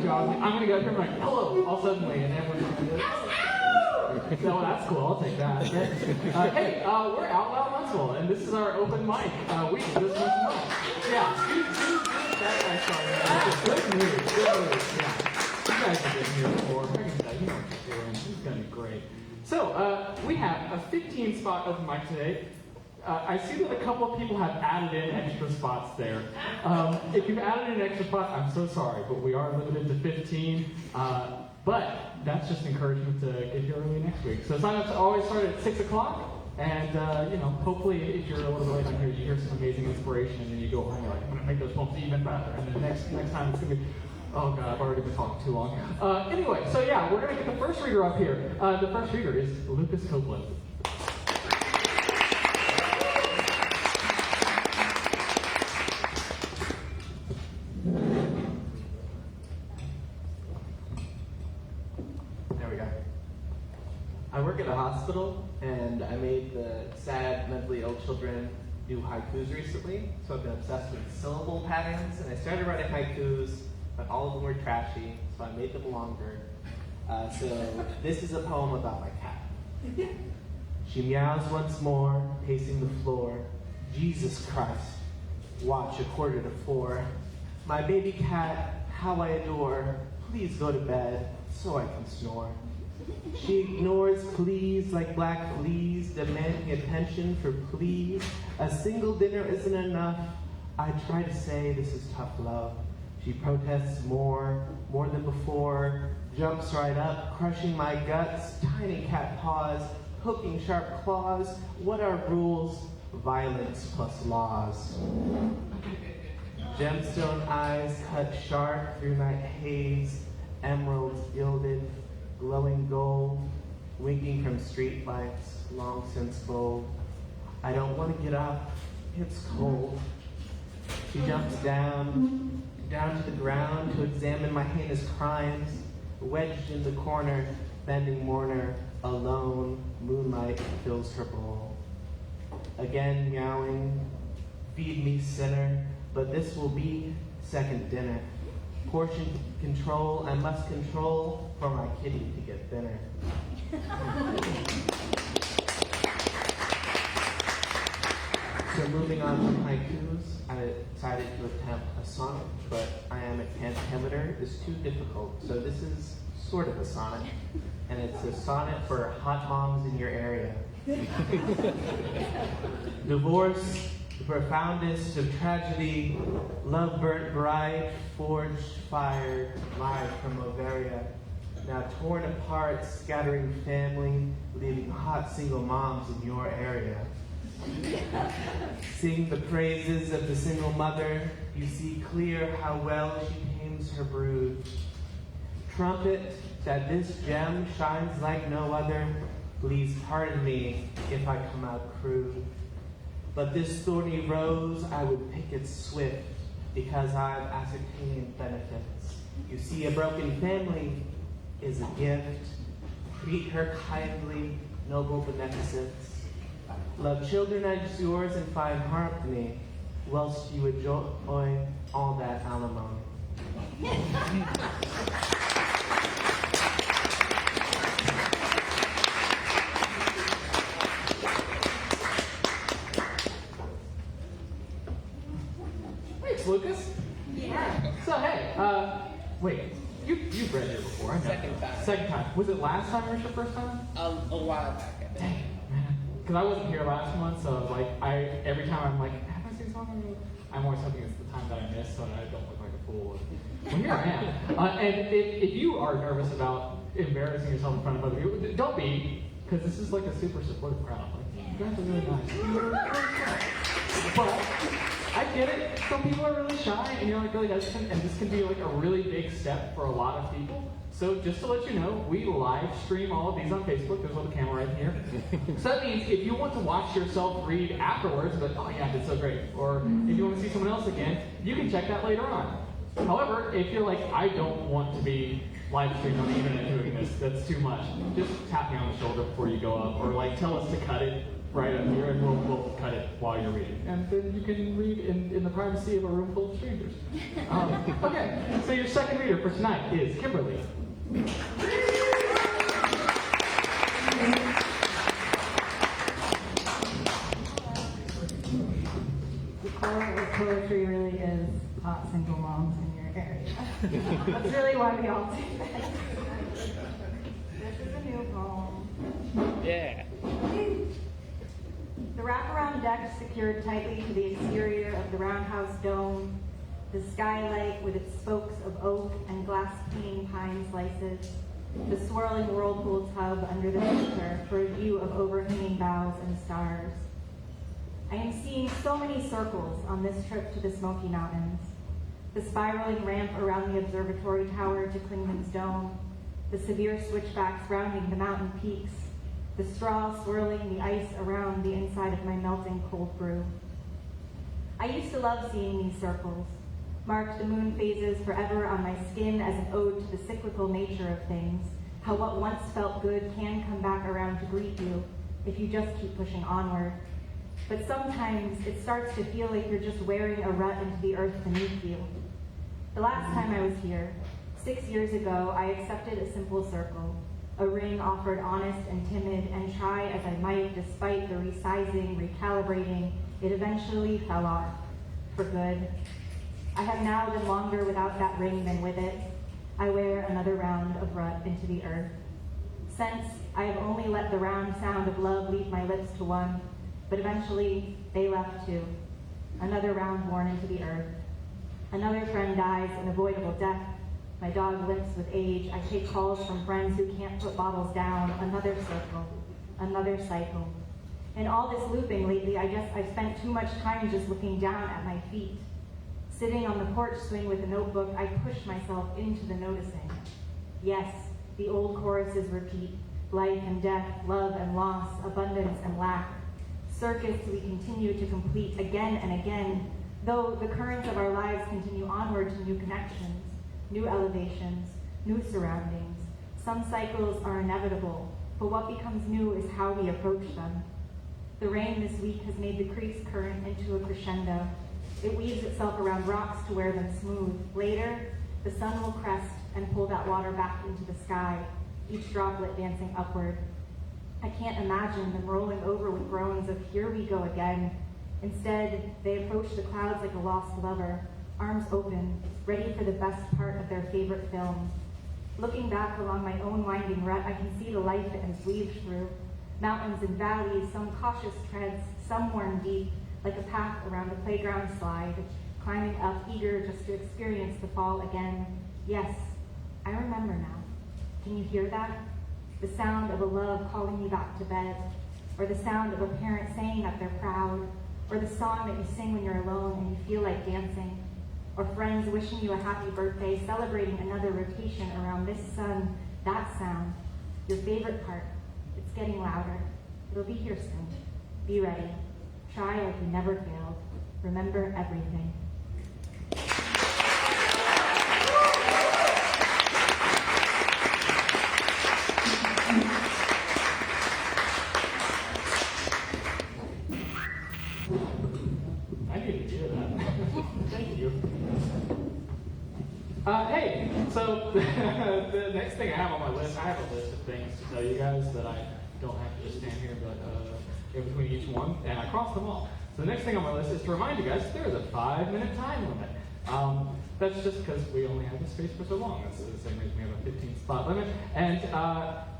job. I'm going to go up here and like, hello, all suddenly, and everyone's going to do it. So that's cool. I'll take that. Hey, we're Out Loud Huntsville, and this is our open mic. We do this once a month. Yeah. Good news. Yeah. You guys have been here before. Megan's you know what you're doing. This is going to be great. So, we have a 15-spot open mic today. I see that a couple of people have added in extra spots there. If you've added in extra spots, I'm so sorry, but we are limited to 15. But that's just encouragement to get here early next week. So sign-ups always start at 6 o'clock. And, hopefully if you're a little bit late on here, you hear some amazing inspiration, and then you go home and you're like, I'm going to make those poems even better. And then next time it's going to be, oh God, I've already been talking too long. Anyway, so yeah, we're going to get the first reader up here. The first reader is Lucas Copeland. There we go. I work at a hospital, and I made the sad mentally ill children do haikus recently, so I've been obsessed with syllable patterns, and I started writing haikus, but all of them were trashy, so I made them longer. So this is a poem about my cat. She meows once more, pacing the floor. Jesus Christ, watch 3:45. My baby cat, how I adore. Please go to bed, so I can snore. She ignores pleas like black fleas, demanding attention for please. A single dinner isn't enough. I try to say this is tough love. She protests more than before, jumps right up, crushing my guts, tiny cat paws, hooking sharp claws. What are rules? Violence plus laws. Gemstone eyes cut sharp through night haze, emeralds gilded, glowing gold, winking from street lights, long since gold. I don't want to get up, it's cold. She jumps down to the ground to examine my heinous crimes, wedged in the corner, bending mourner, alone, moonlight fills her bowl. Again meowing, feed me sinner, but this will be second dinner. Portion control, I must control for my kitty to get thinner. So moving on from haikus, I decided to attempt a sonnet, but iambic pentameter is too difficult. So this is sort of a sonnet, and it's a sonnet for hot moms in your area. Divorce, the profoundest of tragedy, love burnt bright, forged fire, live from Ovaria. Now torn apart, scattering family, leaving hot single moms in your area. Sing the praises of the single mother, you see clear how well she tames her brood. Trumpet that this gem shines like no other, please pardon me if I come out crude. But this thorny rose, I would pick it swift, because I've ascertained benefits. You see, a broken family is a gift. Treat her kindly, noble beneficence. Love children as yours and find harmony, whilst you enjoy all that alimony. Thanks, Lucas. Yeah. So, hey, wait, you've read here before, I know. Second time. Was it last time or was it your first time? A while back, I think. Dang, man. Because I wasn't here last month, so like, every time I'm like, have I seen something? I'm always hoping it's the time that I missed so that I don't look like a fool. Well, here I am. And if you are nervous about embarrassing yourself in front of other people, don't be, because this is like a super supportive crowd. Like, you guys are really nice. But I get it. Some people are really shy, and you're like really hesitant, and this can be like a really big step for a lot of people. So just to let you know, we live stream all of these on Facebook. There's a little camera right here. So that means if you want to watch yourself read afterwards, but oh yeah, that's so great. Or if you want to see someone else again, you can check that later on. However, if you're like, I don't want to be live streamed on the internet doing this, that's too much, just tap me on the shoulder before you go up, or like tell us to cut it. right up here, and we'll cut it while you're reading. And then you can read in the privacy of a room full of strangers. Okay, so your second reader for tonight is Kimberly. The core of poetry really is hot single moms in your area. That's really why we all do that. This is a new poem. Yeah. The wraparound deck secured tightly to the exterior of the roundhouse dome, the skylight with its spokes of oak and glass-clean pine slices, the swirling whirlpool tub under the center for a view of overhanging boughs and stars. I am seeing so many circles on this trip to the Smoky Mountains. The spiraling ramp around the observatory tower to Klingman's Dome, the severe switchbacks rounding the mountain peaks, the straw swirling the ice around the inside of my melting cold brew. I used to love seeing these circles, marked the moon phases forever on my skin as an ode to the cyclical nature of things, how what once felt good can come back around to greet you if you just keep pushing onward. But sometimes it starts to feel like you're just wearing a rut into the earth beneath you. The last time I was here, 6 years ago, I accepted a simple circle, a ring offered honest and timid, and try as I might, despite the resizing, recalibrating, it eventually fell off, for good. I have now been longer without that ring than with it. I wear another round of rut into the earth. Since I have only let the round sound of love leave my lips to one, but eventually they left too. Another round worn into the earth. Another friend dies an avoidable death. My dog limps with age. I take calls from friends who can't put bottles down. Another circle, another cycle. In all this looping lately, I guess I've spent too much time just looking down at my feet. Sitting on the porch swing with a notebook, I push myself into the noticing. Yes, the old choruses repeat. Life and death, love and loss, abundance and lack. Circuits we continue to complete again and again, though the currents of our lives continue onward to new connections, new elevations, new surroundings. Some cycles are inevitable, but what becomes new is how we approach them. The rain this week has made the creek's current into a crescendo. It weaves itself around rocks to wear them smooth. Later, the sun will crest and pull that water back into the sky, each droplet dancing upward. I can't imagine them rolling over with groans of here we go again. Instead, they approach the clouds like a lost lover, arms open, ready for the best part of their favorite film. Looking back along my own winding rut, I can see the life it has weaved through. Mountains and valleys, some cautious treads, some worn deep, like a path around a playground slide, climbing up, eager just to experience the fall again. Yes, I remember now. Can you hear that? The sound of a love calling you back to bed, or the sound of a parent saying that they're proud, or the song that you sing when you're alone and you feel like dancing, or friends wishing you a happy birthday, celebrating another rotation around this sun, that sound, your favorite part. It's getting louder. It'll be here soon. Be ready. Try like you never failed. Remember everything. I need to hear that. Thank you. Hey, so the next thing I have on my list, I have a list of things to tell you guys that I don't have to just stand here, but in between each one, and I crossed them all. So the next thing on my list is to remind you guys there is a 5-minute time limit. That's just because we only have this space for so long. That's the same reason we have a 15-spot limit. And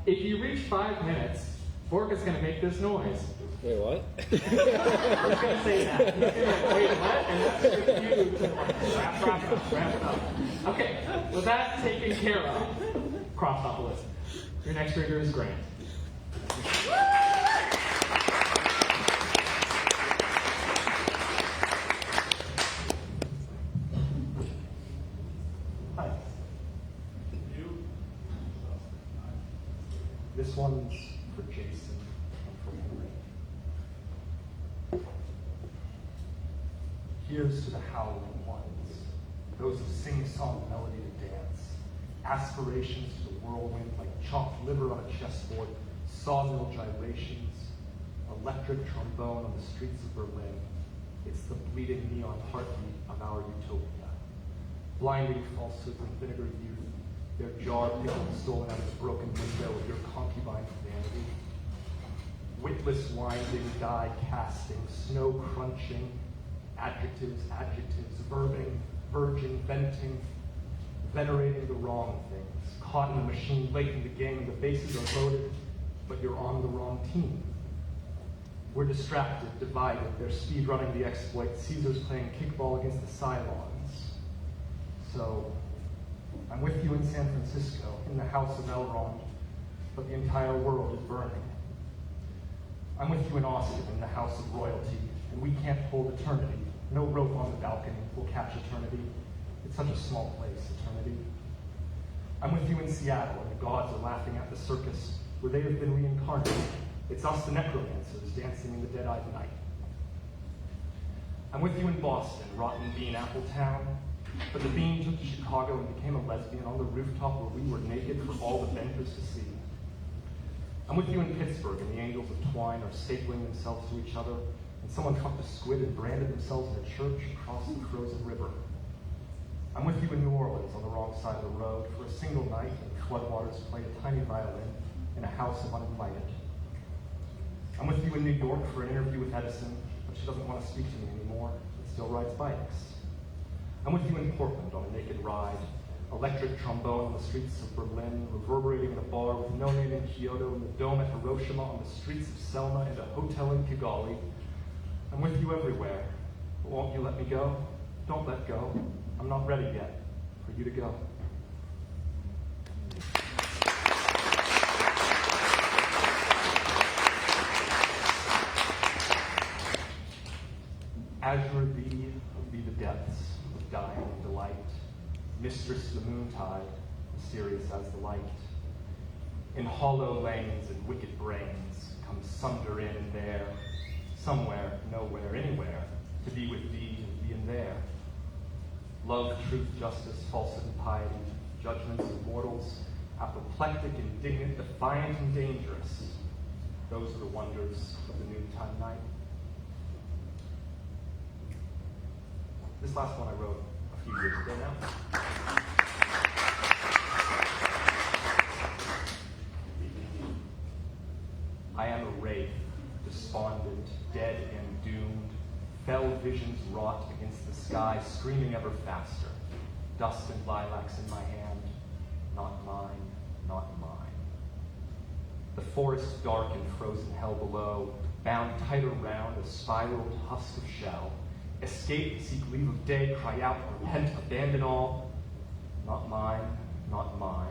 if you reach 5 minutes, Bork is going to make this noise. Wait, what? I was going to say that. He's going to wait, what? And that's just you to wrap it up. Okay, with that taken care of, crossed off the list. Your next reader is Grant. Hi. This one's for Jason and for Maureen. Here's to the howling ones, those who sing song melody to dance, aspirations to the whirlwind like chopped liver on a chessboard, sawmill gyrations, electric trombone on the streets of Berlin. It's the bleeding neon heartbeat of our utopia. Blinding falsehoods and vinegar youth, their jar pickle stolen out of the broken window of your concubine vanity. Witless winding, die casting, snow crunching, adjectives, verbing, verging, venting, venerating the wrong things, caught in the machine late in the game, the bases are loaded, but you're on the wrong team. We're distracted, divided, they're speed running the exploit, Caesar's playing kickball against the Cylons. So, I'm with you in San Francisco, in the house of Elrond, but the entire world is burning. I'm with you in Austin, in the house of royalty, and we can't hold eternity. No rope on the balcony will catch eternity. It's such a small place, eternity. I'm with you in Seattle, and the gods are laughing at the circus where they have been reincarnated. It's us, the necromancers, dancing in the dead-eyed night. I'm with you in Boston, Rotten Bean Apple Town, but the bean took to Chicago and became a lesbian on the rooftop where we were naked for all the bankers to see. I'm with you in Pittsburgh, and the angels of twine are stapling themselves to each other, and someone trucked a squid and branded themselves in a church across the frozen river. I'm with you in New Orleans on the wrong side of the road for a single night, and floodwaters play a tiny violin in a house of uninvited. I'm with you in New York for an interview with Edison, but she doesn't want to speak to me anymore, but still rides bikes. I'm with you in Portland on a naked ride, electric trombone on the streets of Berlin, reverberating in a bar with no name in Kyoto, in the dome at Hiroshima, on the streets of Selma, and a hotel in Kigali. I'm with you everywhere, but won't you let me go? Don't let go. I'm not ready yet for you to go. Azure thee be the depths of dying delight, mistress of the moontide, mysterious as the light. In hollow lanes and wicked brains come sunder in and there, somewhere, nowhere, anywhere, to be with thee and be in there. Love, truth, justice, falsehood, and piety, judgments of mortals, apoplectic, indignant, defiant, and dangerous. Those are the wonders of the noontime night. This last one I wrote a few years ago now. I am a wraith, despondent, dead and doomed, fell visions wrought against the sky, screaming ever faster, dust and lilacs in my hand, not mine, not mine. The forest dark and frozen hell below, bound tight around a spiraled husk of shell, escape, seek leave of day, cry out, repent, abandon all, not mine, not mine.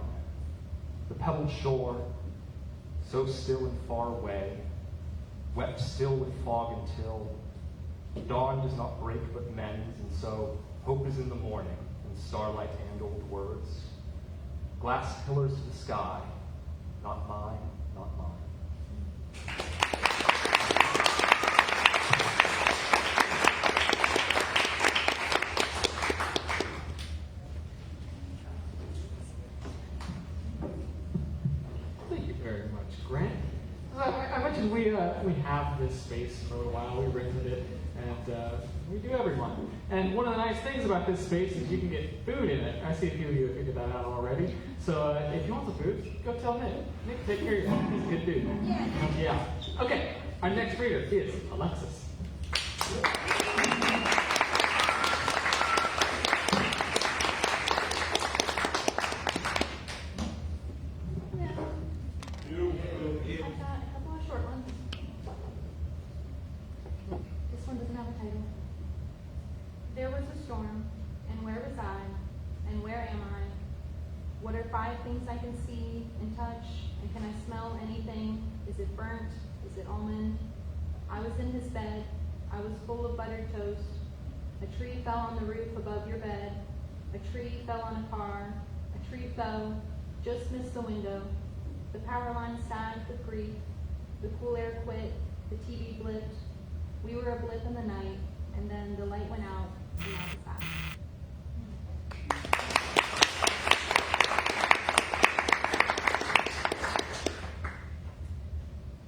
The pebbled shore, so still and far away, wept still with fog until dawn does not break but mends, and so hope is in the morning, in starlight and old words. Glass pillars to the sky, not mine, not mine. Thank you very much, Grant. I mentioned we have this space for a little while. We rented it, and we do everyone. And one of the nice things about this space is you can get food in it. I see a few of you have figured that out already. So if you want the food, go tell Nick. Nick, take care of yourself. He's a good dude. Yeah. Okay. Our next reader is Alexis. There was a storm, and where was I, and where am I? What are 5 things I can see and touch, and can I smell anything? Is it burnt? Is it almond? I was in his bed. I was full of buttered toast. A tree fell on the roof above your bed. A tree fell on a car. A tree fell, just missed the window. The power line sagged with grief. The cool air quit. The TV blipped. We were a blip in the night, and then the light went out, and now it's back.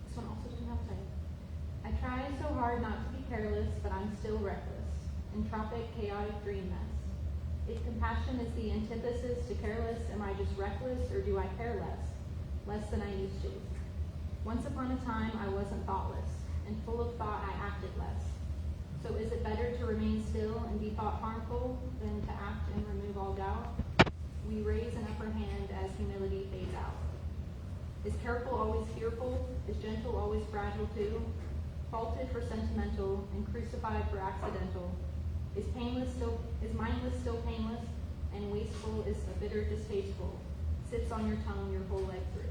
This one also doesn't have a title. Compassion is the antithesis to careless. Am I just reckless, or do I care less? Less than I used to. Once upon a time, I wasn't thoughtless, and full of thought, I acted less. So is it better to remain still and be thought harmful than to act and remove all doubt? We raise an upper hand as humility fades out. Is careful always fearful? Is gentle always fragile too? Faulted for sentimental and crucified for accidental? Is mindless still painless? And wasteful is a bitter distasteful? Sits on your tongue your whole life through.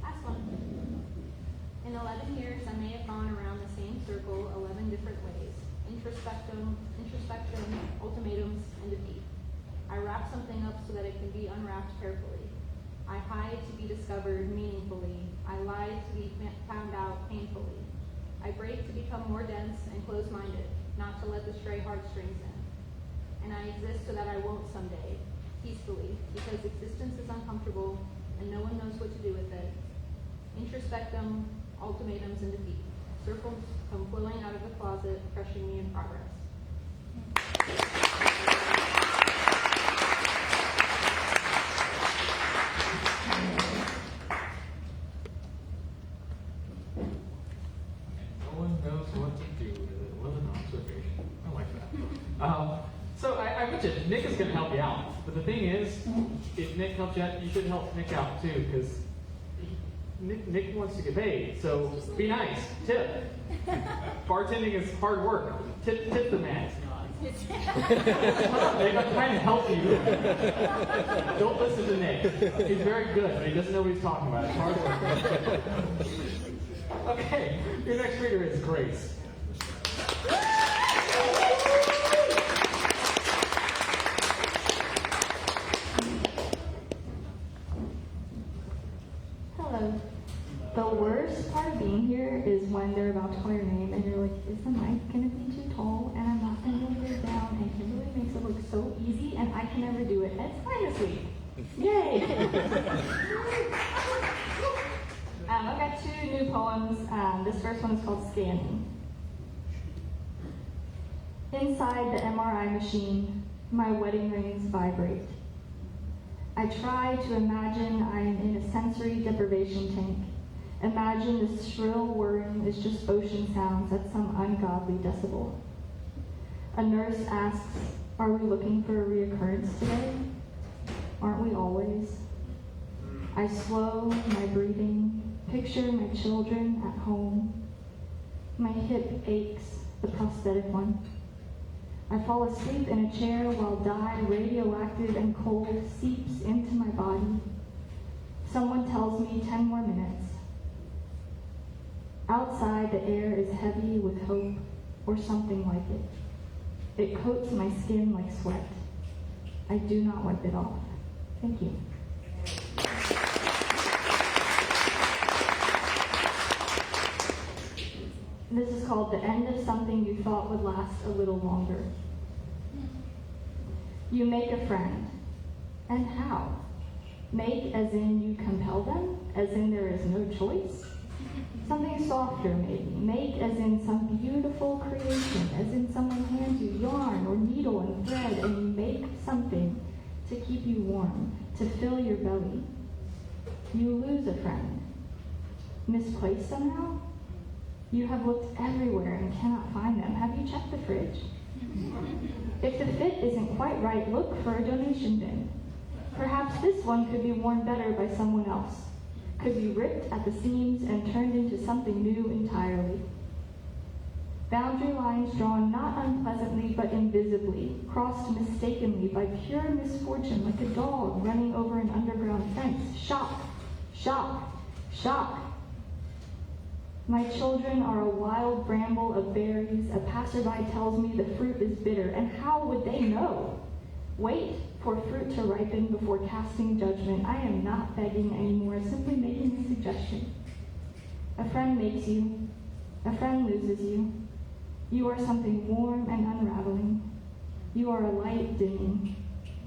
Last one. In 11 years, I may have gone around the same circle 11 different ways. Introspection, ultimatums, and defeat. I wrap something up so that it can be unwrapped carefully. I hide to be discovered meaningfully. I lie to be found out painfully. I break to become more dense and close-minded, not to let the stray heartstrings in. And I exist so that I won't someday, peacefully, because existence is uncomfortable and no one knows what to do with it. Introspectum, ultimatums, and defeat. Circles come flowing out of the closet, crushing me in progress. No one knows what to do with it. What an observation. I like that. So I mentioned Nick is going to help you out. But the thing is, if Nick helps you out, you should help Nick out too, because Nick wants to get paid. So be nice. Tip. Bartending is hard work. Tip the man. I'm trying to help you. Don't listen to Nick. He's very good, but he doesn't know what he's talking about. It's hard work. Okay, your next reader is Grace. Hello. The worst part of being here is when they're about to call your name and you're like, is the mic going to be too tall and I'm not going to get it down, and Kimberly makes it look so easy and I can never do it. And it's fine this week. Yay! I've got 2 new poems. This first one is called Scanning. Inside the MRI machine, my wedding rings vibrate. I try to imagine I am in a sensory deprivation tank. Imagine the shrill whirring is just ocean sounds at some ungodly decibel. A nurse asks, are we looking for a reoccurrence today? Aren't we always? I slow my breathing, picture my children at home. My hip aches, the prosthetic one. I fall asleep in a chair while dye, radioactive and cold, seeps into my body. Someone tells me 10 more minutes. Outside, the air is heavy with hope, or something like it. It coats my skin like sweat. I do not wipe it off. Thank you. This is called The End of Something You Thought Would Last a Little Longer. You make a friend. And how? Make as in you compel them? As in there is no choice? Something softer maybe. Make as in some beautiful creation, as in someone hands you yarn or needle and thread and you make something to keep you warm, to fill your belly. You lose a friend. Misplaced somehow? You have looked everywhere and cannot find them. Have you checked the fridge? If the fit isn't quite right, look for a donation bin. Perhaps this one could be worn better by someone else. Could be ripped at the seams and turned into something new entirely. Boundary lines drawn not unpleasantly but invisibly, crossed mistakenly by pure misfortune like a dog running over an underground fence. Shock, shock, shock. My children are a wild bramble of berries. A passerby tells me the fruit is bitter, and how would they know? Wait for fruit to ripen before casting judgment. I am not begging anymore, simply making a suggestion. A friend makes you. A friend loses you. You are something warm and unraveling. You are a light dimming.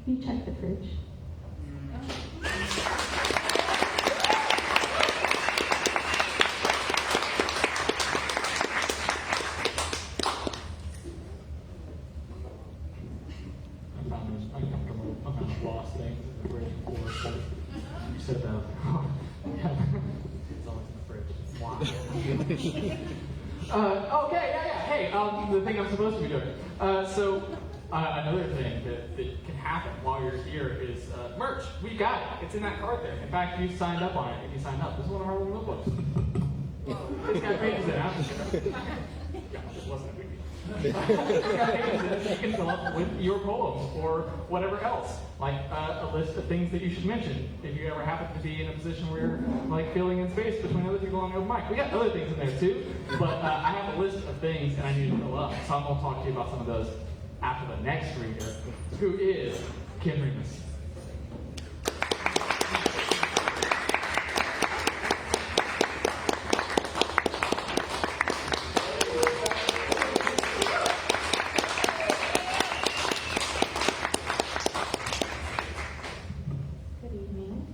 You check the fridge. said that. Yeah. It's always in the fridge. Wow. Okay, yeah. Hey, the thing I'm supposed to be doing. Another thing that can happen while you're here is merch. We got it. It's in that card there. In fact, you signed up on it. If you signed up, this is one of our little notebooks. It's got pages in it. Yeah, this wasn't a big deal. It's got pages in it that you can fill up with your poems or whatever else. Like a list of things that you should mention if you ever happen to be in a position where you're like filling in space between other people on the open mic. We got other things in there too, but I have a list of things and I need to fill up. So I'm going to talk to you about some of those after the next reader, who is Kim Remus. Good evening.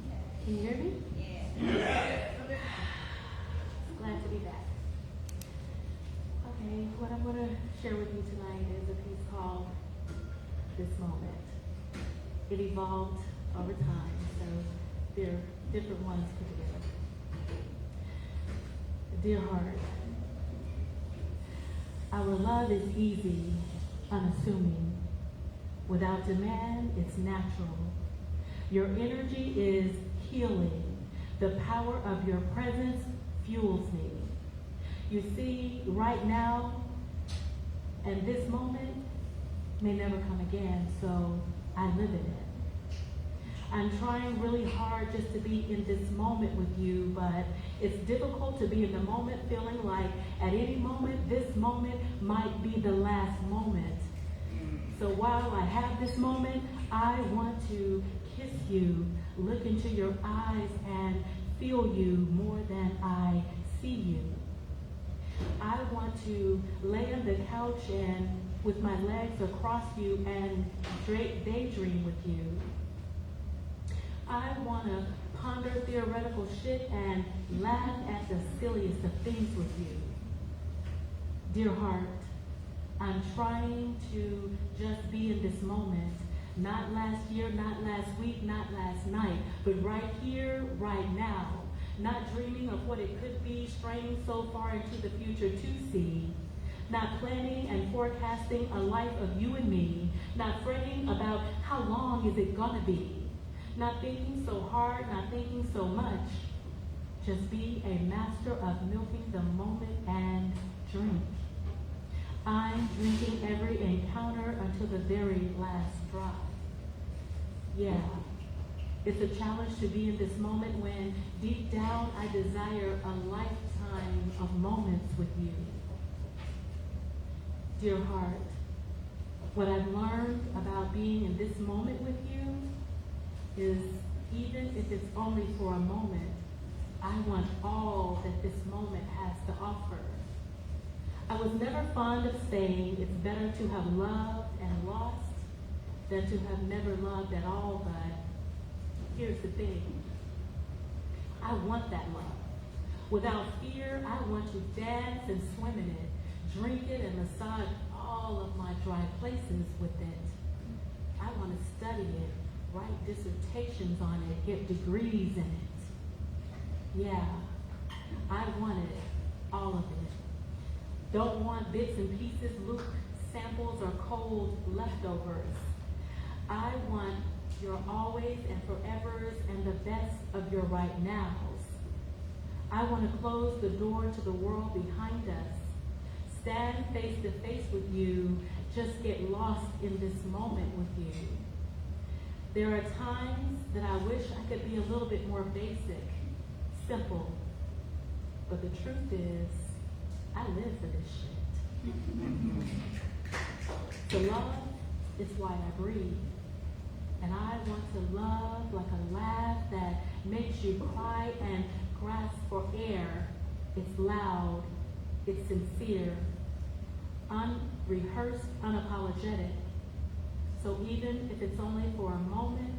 Can you hear me? Yeah. Glad to be back. Okay, what I'm going to share with you tonight is a piece called This Moment. It evolved over time, so there are different ones put together. Dear heart, our love is easy, unassuming. Without demand, it's natural. Your energy is healing. The power of your presence fuels me. You see, right now, and this moment may never come again, so I live in it. I'm trying really hard just to be in this moment with you, but it's difficult to be in the moment feeling like at any moment, this moment might be the last moment. So while I have this moment, I want to kiss you, look into your eyes, and feel you more than I see you. I want to lay on the couch and with my legs across you and daydream with you. I want to ponder theoretical shit and laugh at the silliest of things with you. Dear heart, I'm trying to just be in this moment. Not last year, not last week, not last night, but right here, right now. Not dreaming of what it could be, straying so far into the future to see. Not planning and forecasting a life of you and me. Not fretting about how long is it gonna be. Not thinking so hard, not thinking so much. Just be a master of milking the moment and drink. I'm drinking every encounter until the very last drop. Yeah, it's a challenge to be in this moment when deep down I desire a lifetime of moments with you. Dear heart, what I've learned about being in this moment with you is even if it's only for a moment, I want all that this moment has to offer. I was never fond of saying it's better to have loved and lost than to have never loved at all, but here's the thing. I want that love. Without fear, I want to dance and swim in it, drink it and massage all of my dry places with it. I want to study it, write dissertations on it, get degrees in it. Yeah, I want it, all of it. Don't want bits and pieces, loose samples, or cold leftovers. I want your always and forevers and the best of your right nows. I want to close the door to the world behind us. Stand face to face with you, just get lost in this moment with you. There are times that I wish I could be a little bit more basic, simple. But the truth is, I live for this shit. To love is why I breathe. And I want to love like a laugh that makes you cry and grasp for air. It's loud, it's sincere, unrehearsed, unapologetic. So even if it's only for a moment,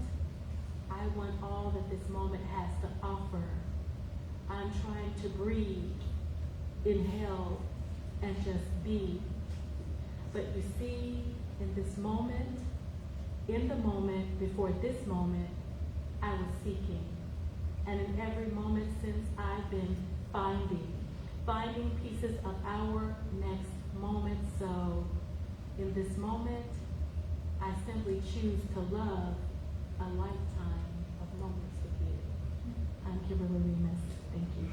I want all that this moment has to offer. I'm trying to breathe, inhale, and just be. But you see, in this moment, in the moment before this moment, I was seeking. and in every moment since I've been finding pieces of our next moment. So in this moment, I simply choose to love a lifetime of moments with you. I'm Kimberly Remus. Thank you.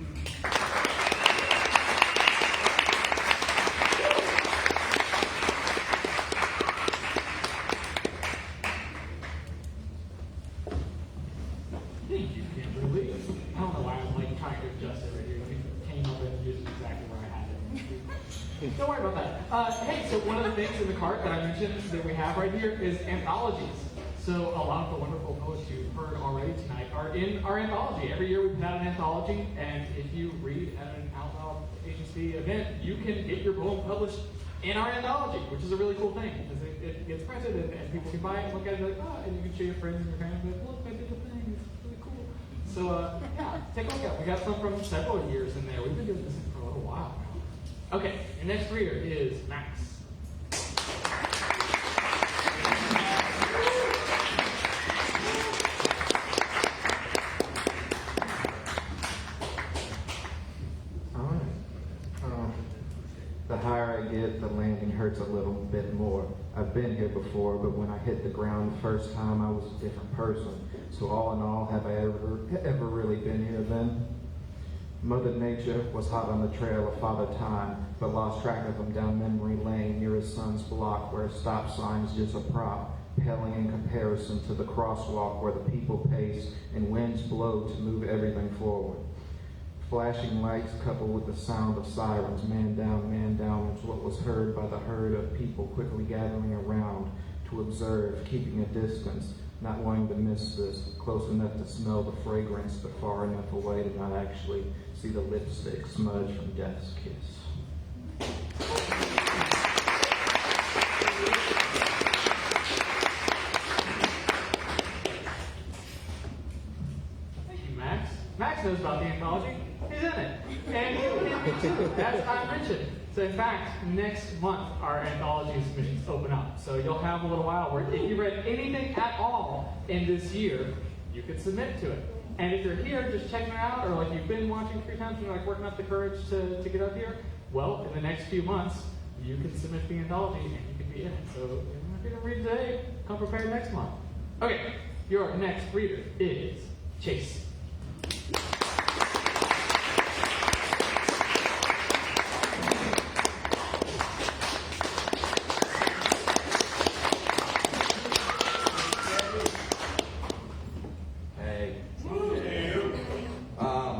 Thank you, Kimberly. I don't know why I'm like trying to adjust it right here. It came up and used exactly where I had it. Don't worry about that. Hey, so one of the things in the cart that I mentioned that we have right here is anthologies. So a lot of the wonderful poets you've heard already tonight are in our anthology. Every year we put out an anthology, and if you read at an Out Loud agency event, you can get your poem published in our anthology, which is a really cool thing because it gets printed and people can buy it and look at it and be like, oh, and you can show your friends and your family, like, look, I did a thing, it's really cool. So yeah, take a look at it. We got some from several years in there. We've been doing this for a little while now. Okay, your next reader is Max. The higher I get, the landing hurts a little bit more. I've been here before, but when I hit the ground the first time, I was a different person. So all in all, have I ever really been here then? Mother Nature was hot on the trail of Father Time, but lost track of him down memory lane near his son's block where a stop sign's just a prop, paling in comparison to the crosswalk where the people pace and winds blow to move everything forward. Flashing lights coupled with the sound of sirens, man down was what was heard by the herd of people quickly gathering around to observe, keeping a distance, not wanting to miss this, close enough to smell the fragrance, but far enough away to not actually see the lipstick smudge from death's kiss. Thank you, Max. Max knows about the anthology. He's in it. And you can be too, as I mentioned. So in fact, next month, our anthology submissions open up. So you'll have a little while where if you read anything at all in this year, you can submit to it. And if you're here just checking it out, or like you've been watching 3 times and you're like working up the courage to get up here, well, in the next few months, you can submit the anthology and you can be in it. So if you didn't read today, come prepared next month. Okay, your next reader is Chase.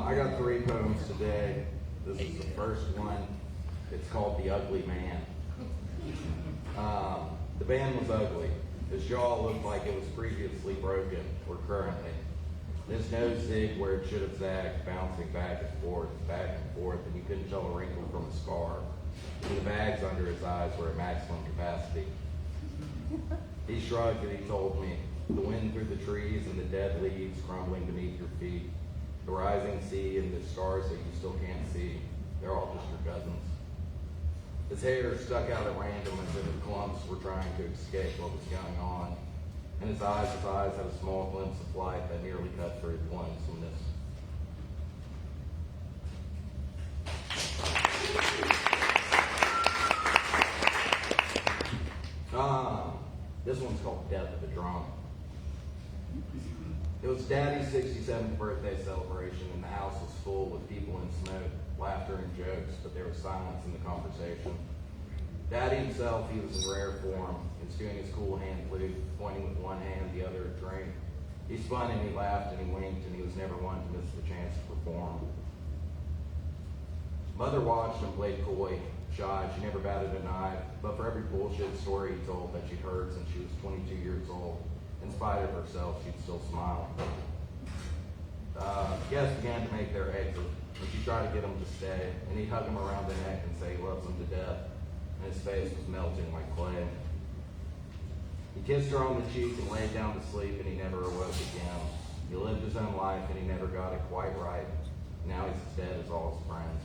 I got 3 poems today. This is the first one. It's called The Ugly Man. The man was ugly. His jaw looked like it was previously broken, or currently. His nose zigged where it should have zagged, bouncing back and forth, and you couldn't tell a wrinkle from a scar. And the bags under his eyes were at maximum capacity. He shrugged and he told me, the wind through the trees and the dead leaves crumbling beneath your feet, the rising sea and the stars that you still can't see, they're all just your cousins. His hair stuck out at random as if the clumps were trying to escape what was going on, and his eyes had a small glimpse of light that nearly cut through his lonesomeness. This one's called Death of a Drunk. It was Daddy's 67th birthday celebration, and the house was full with people in smoke, laughter, and jokes, but there was silence in the conversation. Daddy himself, he was in rare form, instituting his cool hand flute, pointing with one hand, the other a drink. He spun and he laughed and he winked, and he was never one to miss the chance to perform. Mother watched him play coy, shy, she never batted an eye, but for every bullshit story he told that she'd heard since she was 22 years old, in spite of herself, she'd still smile. Guests began to make their exit, and she tried to get him to stay, and he'd hug him around the neck and say he loves him to death, and his face was melting like clay. He kissed her on the cheek and laid down to sleep, and he never awoke again. He lived his own life, and he never got it quite right. Now he's as dead as all his friends.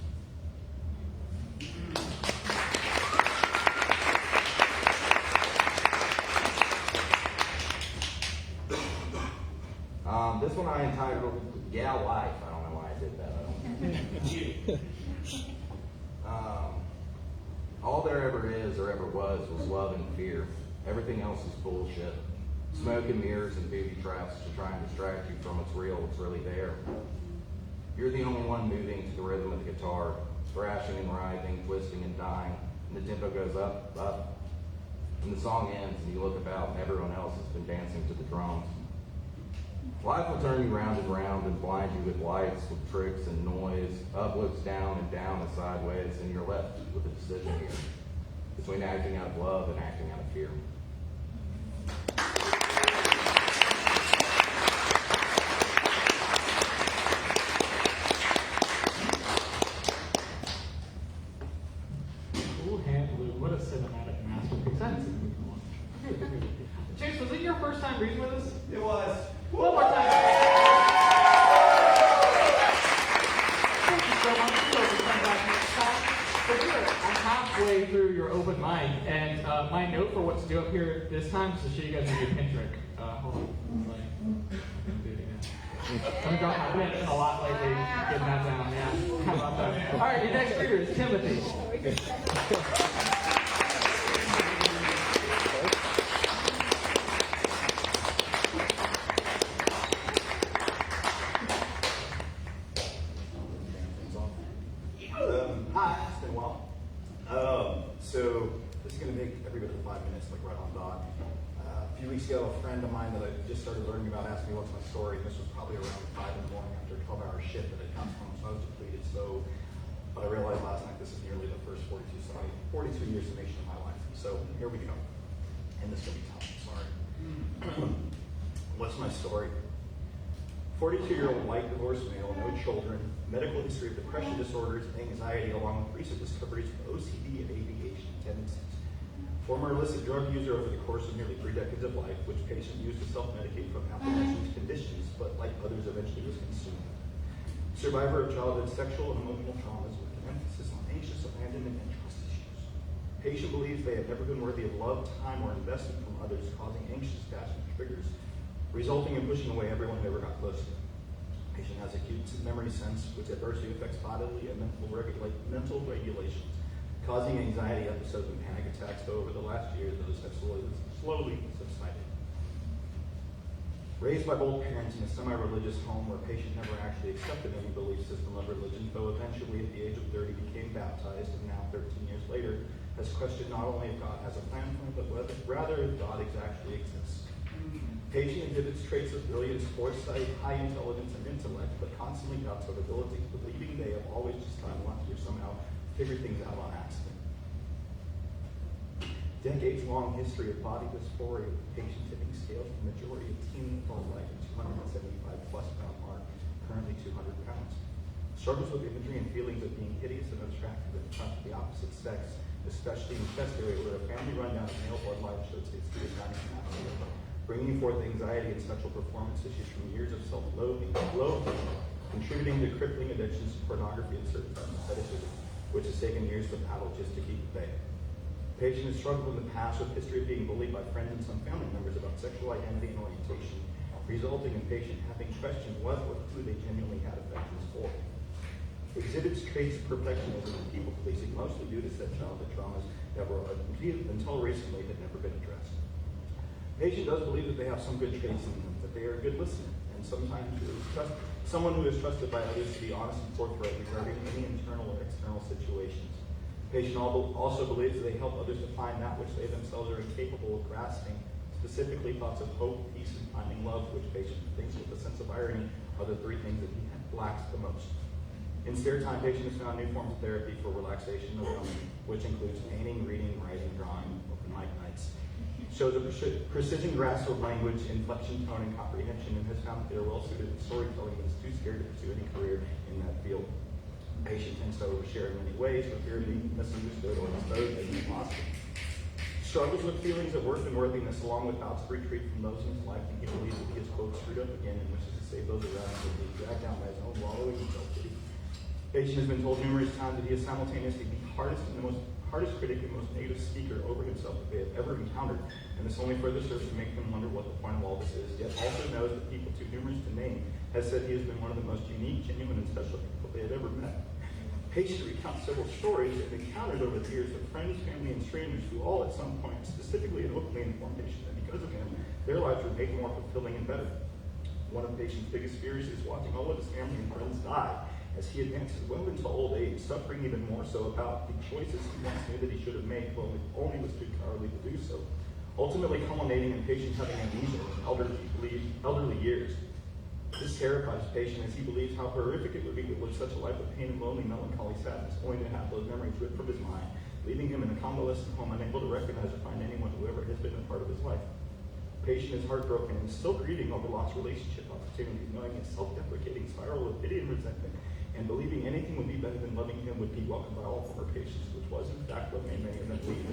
This one I entitled Yeah, life. I don't know why I did that. I don't all there ever is or ever was love and fear. Everything else is bullshit. Smoke and mirrors and booby traps to try and distract you from what's real, what's really there. You're the only one moving to the rhythm of the guitar, thrashing and writhing, twisting and dying, and the tempo goes up, up. And the song ends and you look about and everyone else has been dancing to the drums. Life will turn you round and blind you with lights, with tricks and noise. Up looks down and sideways, and you're left with a decision here between acting out of love and acting out of fear. Cool hand blue. What a cinematic masterpiece. I haven't seen the movie in a long time. Chase, was it your first time reading with us? It was. One more time. Thank you so much. We hope you come back next time. But I'm halfway through your open mic, and my note for what to do up here this time is to show you guys a new pin trick. Hold on. I've been dropping my pin a lot lately, getting that down. Yeah. How about that? All right, your next reader is Timothy. Hi, it's been a while. So this is going to take every bit of 5 minutes, like right on dot. A few weeks ago, a friend of mine that I just started learning about asked me what's my story. This was probably around 5 in the morning after a 12-hour shift that had come from, so I was depleted. But I realized last night this is nearly the first 42 years summation of my life. So here we go. And this will be tough, sorry. What's my story? 42-year-old white divorced male, no children, medical history of depression disorders, anxiety, along with recent discoveries of OCD and ADHD tendencies. Former illicit drug user over the course of nearly 3 decades of life, which patient used to self-medicate from aforementioned conditions, but like others eventually was consumed. Survivor of childhood sexual and emotional traumas with an emphasis on anxious abandonment and trust issues. Patient believes they have never been worthy of love, time, or investment from others, causing anxious attachment triggers, resulting in pushing away everyone who ever got close to them. Patient has acute memory sense, which adversely affects bodily and mental regulations, causing anxiety episodes and panic attacks, though over the last year, those have slowly subsided. Raised by both parents in a semi-religious home where patient never actually accepted any belief system of religion, though eventually at the age of 30 became baptized, and now 13 years later has questioned not only if God has a plan for him, but rather if God actually exists. Patient exhibits traits of brilliance, foresight, high intelligence, and intellect, but constantly doubts their abilities, believing they have always just gotten lucky or somehow figured things out on accident. Decades-long history of body dysphoria, with patient tipping scales for the majority of teen adult life at 275 plus pound mark, currently 200 pounds. Struggles with imagery and feelings of being hideous and attractive in front of the opposite sex, especially in the chest area where a family rundown of male bloodline shows its bringing forth anxiety and sexual performance issues from years of self-loathing, contributing to crippling addictions to pornography and certain types of fetishism, which has taken years to battle just to keep at bay. Patient has struggled in the past with history of being bullied by friends and some family members about sexual identity and orientation, resulting in patient having questioned what or who they genuinely had affections for. Exhibits traits of perfectionism and people pleasing, mostly due to said childhood traumas that were, until recently, had never been addressed. Patient does believe that they have some good traits in them, that they are a good listener, and sometimes someone who is trusted by others to be honest and forthright regarding any internal or external situations. Patient also believes that they help others to find that which they themselves are incapable of grasping, specifically thoughts of hope, peace, and finding love, which patient thinks with a sense of irony are the 3 things that he lacks the most. In spare time, patient has found new forms of therapy for relaxation and numbing, which includes painting, reading, writing, drawing, open mic nights. Shows a precision grasp of language, inflection, tone, and comprehension, and has found that they are well suited to storytelling, but is too scared to pursue any career in that field. Patient tends to overshare in many ways, for fear of being misunderstood or exposed as impossible. Struggles with feelings of worth and worthiness, along with bouts of retreat from those in his life, and he believes that he is, quote, screwed up again and wishes to save those around him from being dragged down by his own wallowing in self-pity. Patient has been told numerous times that he is simultaneously the hardest and the most hardest critic and most negative speaker over himself that they have ever encountered, and this only further serves to make them wonder what the point of all this is, yet also knows that people too numerous to name has said he has been one of the most unique, genuine, and special people they have ever met. Patient recounts several stories and encounters over the years of friends, family, and strangers who all at some point, specifically and openly informed Patient that because of him, their lives were made more fulfilling and better. One of Patient's biggest fears is watching all of his family and friends die as he advances well into old age, suffering even more so about the choices he once knew that he should have made, but only was too cowardly to do so. Ultimately culminating in Patient having amnesia in elderly years. This terrifies Patient as he believes how horrific it would be to live such a life of pain and lonely, melancholy sadness, only to have those memories ripped from his mind, leaving him in a convalescent home, unable to recognize or find anyone who ever has been a part of his life. Patient is heartbroken and still grieving over lost relationship opportunities, knowing his self-deprecating spiral of pity and resentment, and believing anything would be better than loving him would be welcomed by all former patients, which was in fact what made many of them leave.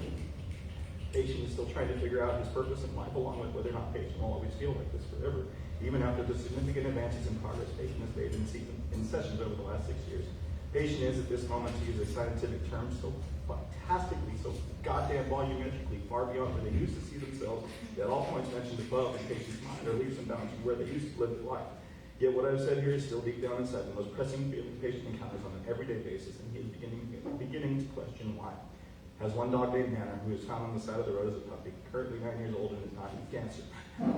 Patient is still trying to figure out his purpose in life, along with whether or not Patient will always feel like this forever. Even after the significant advances in progress Patient has made in sessions over the last 6 years. Patient is, at this moment, to use a scientific term, so fantastically, so goddamn volumetrically far beyond where they used to see themselves, that all points mentioned above in Patient's mind are leaps and bounds from where they used to live their life. Yet what I've said here is still deep down inside the most pressing feeling Patient encounters on an everyday basis, and he is beginning to question why. Has one dog named Hannah, who is found on the side of the road as a puppy, currently 9 years old and is not with cancer.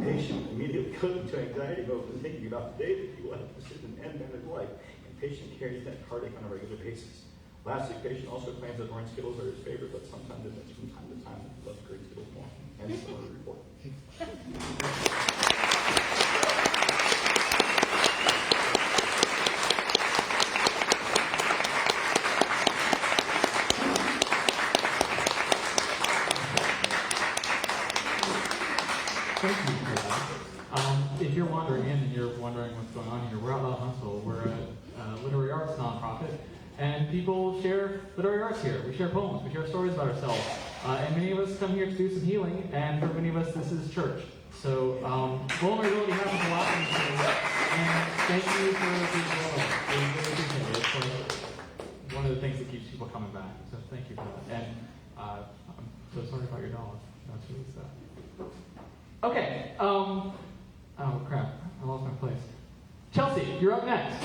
Patient immediately goes into anxiety mode when thinking about the day that he will have to sit and end Hannah's life, and Patient carries that heartache on a regular basis. Lastly, Patient also claims that orange Skittles are his favorite, but sometimes admits from time to time that he loves green Skittles more. And it's another report. Thank you for that. If you're wandering in and you're wondering what's going on here, we're at La Huntsville. We're a literary arts nonprofit, and people share literary arts here. We share poems, we share stories about ourselves, and many of us come here to do some healing, and for many of us, this is church. So vulnerability happens a lot in this place, and thank you for being vulnerable. We really appreciate it. It's like one of the things that keeps people coming back. So thank you for that. And I'm so sorry about your dog. That's really sad. Okay. Oh crap! I lost my place. Chelsea, you're up next.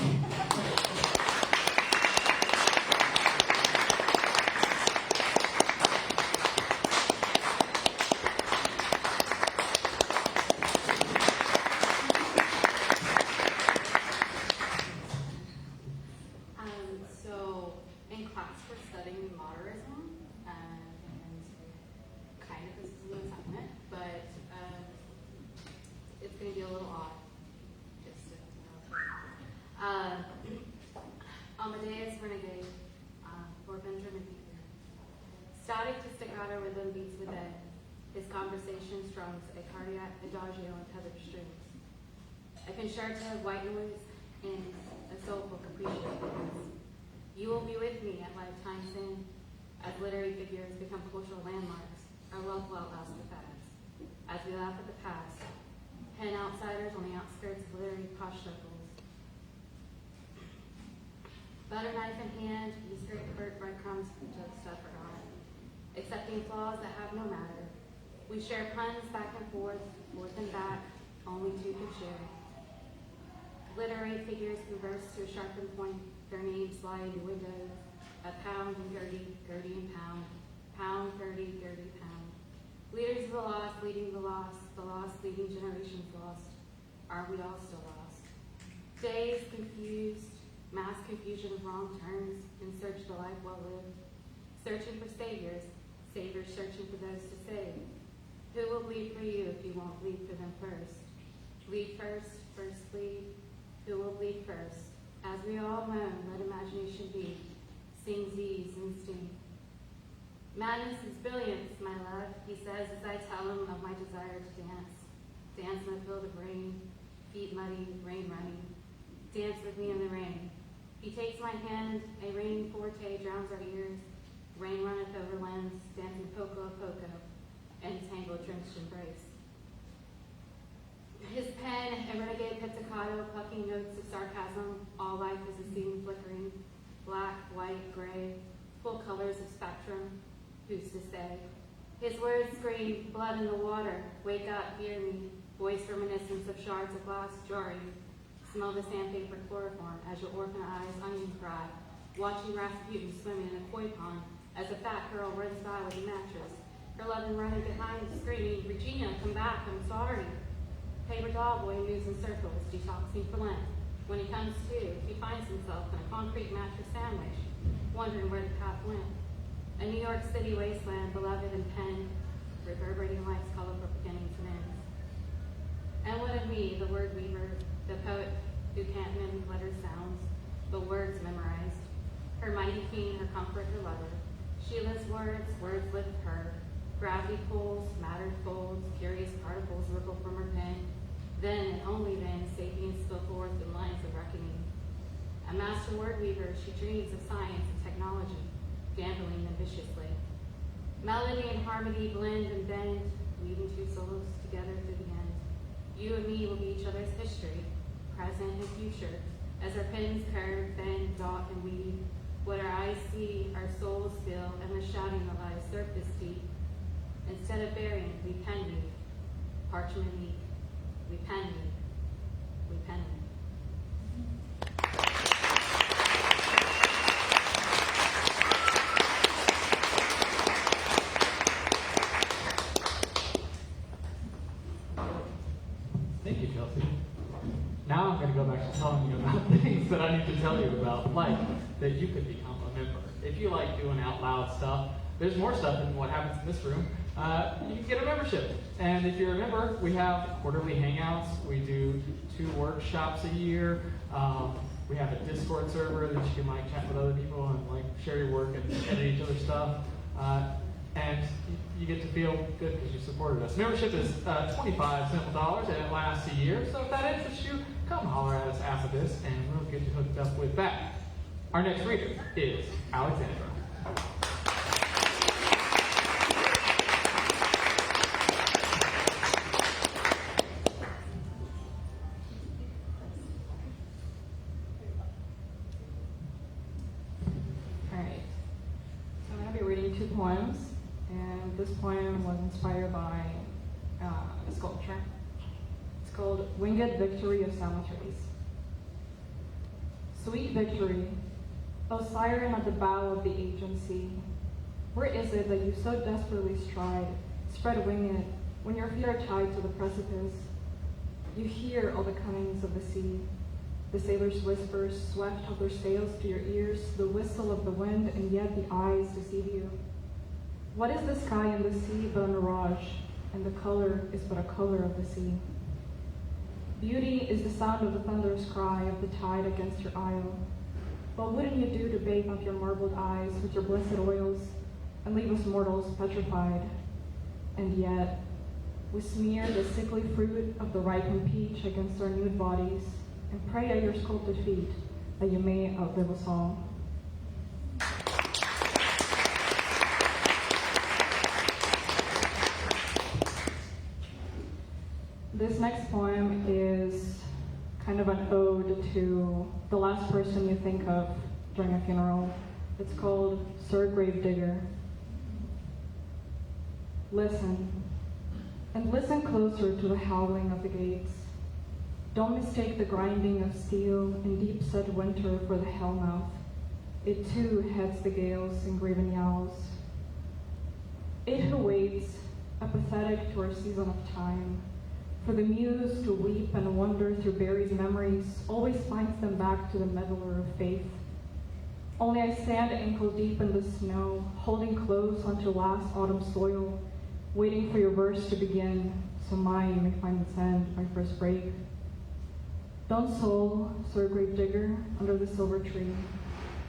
So in class we're studying modernism, and kind of this is no assignment, but it's going to be a little odd. Just to, Amadeus Renegade for Benjamin Beaker. Static to staccato rhythm beats within. His conversation strums a cardiac adagio and tethered strings. A concerto of white noise and a soulful capriccio. You will be with me at lifetime's end as literary figures become cultural landmarks, our love well outs the past. As we laugh at the past, pen outsiders on the outskirts of literary posh circles. Butter knife in hand, you scrape the breadcrumbs to the stuff forgotten. Accepting flaws that have no matter. We share puns back and forth and back, only two can share. Literary figures converse to a sharpened point, their names lie in the windows. A pound and Gertie, Gertie and pound. Pound, Gertie, Gertie, pound. Leaders of the lost leading the lost leading generations lost. Are we all still lost? Days confused, mass confusion of wrong turns, in search of a life well lived. Searching for saviors, saviors searching for those to save. Who will bleed for you if you won't bleed for them first? Bleed first, first bleed. Who will bleed first? As we all moan, let imagination be. Sing Z's and sting. Madness is brilliance, my love, he says as I tell him of my desire to dance. Dance in a field of rain, feet muddy, rain running. Dance with me in the rain. He takes my hand, a raining forte drowns our ears. Rain runneth over limbs, dancing poco a poco, and tangled drenched embrace. His pen, a renegade pizzicato, plucking notes of sarcasm. All life is a scene flickering, black, white, gray, full colors of spectrum. Who's to say? His words scream, blood in the water, wake up, hear me, voice reminiscence of shards of glass jarring. Smell the sandpaper chloroform as your orphan eyes onion cry, watching Rasputin swimming in a koi pond as a fat girl runs by with a mattress. Her loving running behind, screaming, Regina, come back, I'm sorry. Paper doll boy moves in circles, detoxing for Lent. When he comes to, he finds himself in a concrete mattress sandwich, wondering where the path went. A New York City wasteland, beloved and penned, reverberating life's colorful beginnings and ends. And what of me, the word weaver, the poet who can't mimic letter sounds, but words memorized. Her mighty queen, her comfort, her lover. Sheila's words, words live her. Gravity pulls, matter folds, curious particles ripple from her pen. Then and only then, sapiens spill forth in lines of reckoning. A master word weaver, she dreams of science and technology, gambling ambitiously. Melody and harmony blend and bend, weaving two souls together through the end. You and me will be each other's history, present and future, as our pens curve, bend, dot, and weave. What our eyes see, our souls feel, and the shouting that lies surface deep. Instead of burying, we pen weave. Parchment ink, we pen weave. We pen weave. Thank you, Chelsea. Now I'm going to go back to telling you about things that I need to tell you about, like that you could become a member. If you like doing out loud stuff, there's more stuff than what happens in this room. You can get a membership. And if you're a member, we have quarterly hangouts. We do 2 workshops a year. We have a Discord server that you can like chat with other people and like share your work and edit each other's stuff. And you get to feel good because you supported us. Membership is $25 simple and it lasts a year. So if that interests you, come holler at us after this and we'll get you hooked up with that. Our next reader is Alexandra. Alright, so I'm going to be reading 2 poems, and this poem was inspired by a sculpture. It's called Winged Victory of Cemeteries. Sweet victory, O siren at the bow of the agency, where is it that you so desperately stride, spread winged, when your feet are tied to the precipice? You hear all the comings of the sea, the sailors' whispers swept of their sails to your ears, the whistle of the wind, and yet the eyes deceive you. What is the sky and the sea but a mirage, and the color is but a color of the sea? Beauty is the sound of the thunderous cry of the tide against your isle. What wouldn't you do to bathe up your marbled eyes with your blessed oils, and leave us mortals petrified? And yet, we smear the sickly fruit of the ripened peach against our nude bodies, and pray at your sculpted feet that you may outlive us all. This next poem is kind of an ode to the last person you think of during a funeral. It's called Sir Gravedigger. Listen, and listen closer to the howling of the gates. Don't mistake the grinding of steel in deep-set winter for the hellmouth. It too heads the gales in graven yowls. It who waits, apathetic to our season of time, for the muse to weep and wonder through buried memories, always finds them back to the meddler of faith. Only I stand ankle-deep in the snow, holding close onto last autumn soil, waiting for your verse to begin, so mine may find its end by first break. Don't soul, Sir Gravedigger, under the silver tree,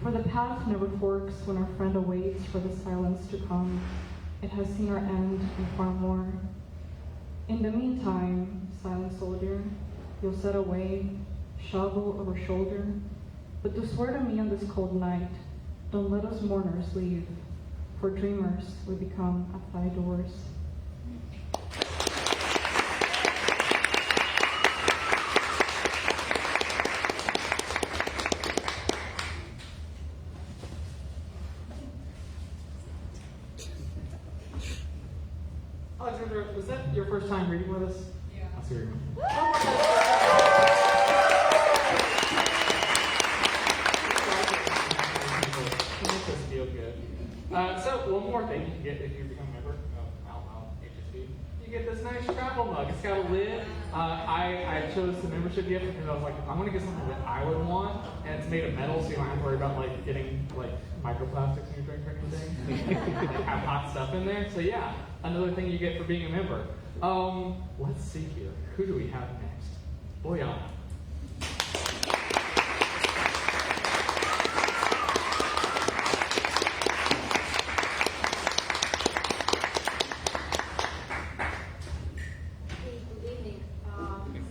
for the path never forks when our friend awaits for the silence to come. It has seen our end and far more. In the meantime, silent soldier, you'll set away, shovel over shoulder, but to swear to me on this cold night, don't let us mourners leave, for dreamers we become at thy doors. is that your first time reading with us? Yeah. I'll see you. It makes us feel good. So one more thing you can get if you become a member of HSB. You get this nice travel mug. It's got a lid. I chose the membership gift because I was like, I'm gonna get something that I would want, and it's made of metal, so you don't have to worry about like getting like microplastics in your drink or anything. Like, have hot stuff in there. So yeah, another thing you get for being a member. Let's see here. Who do we have next? Boyana.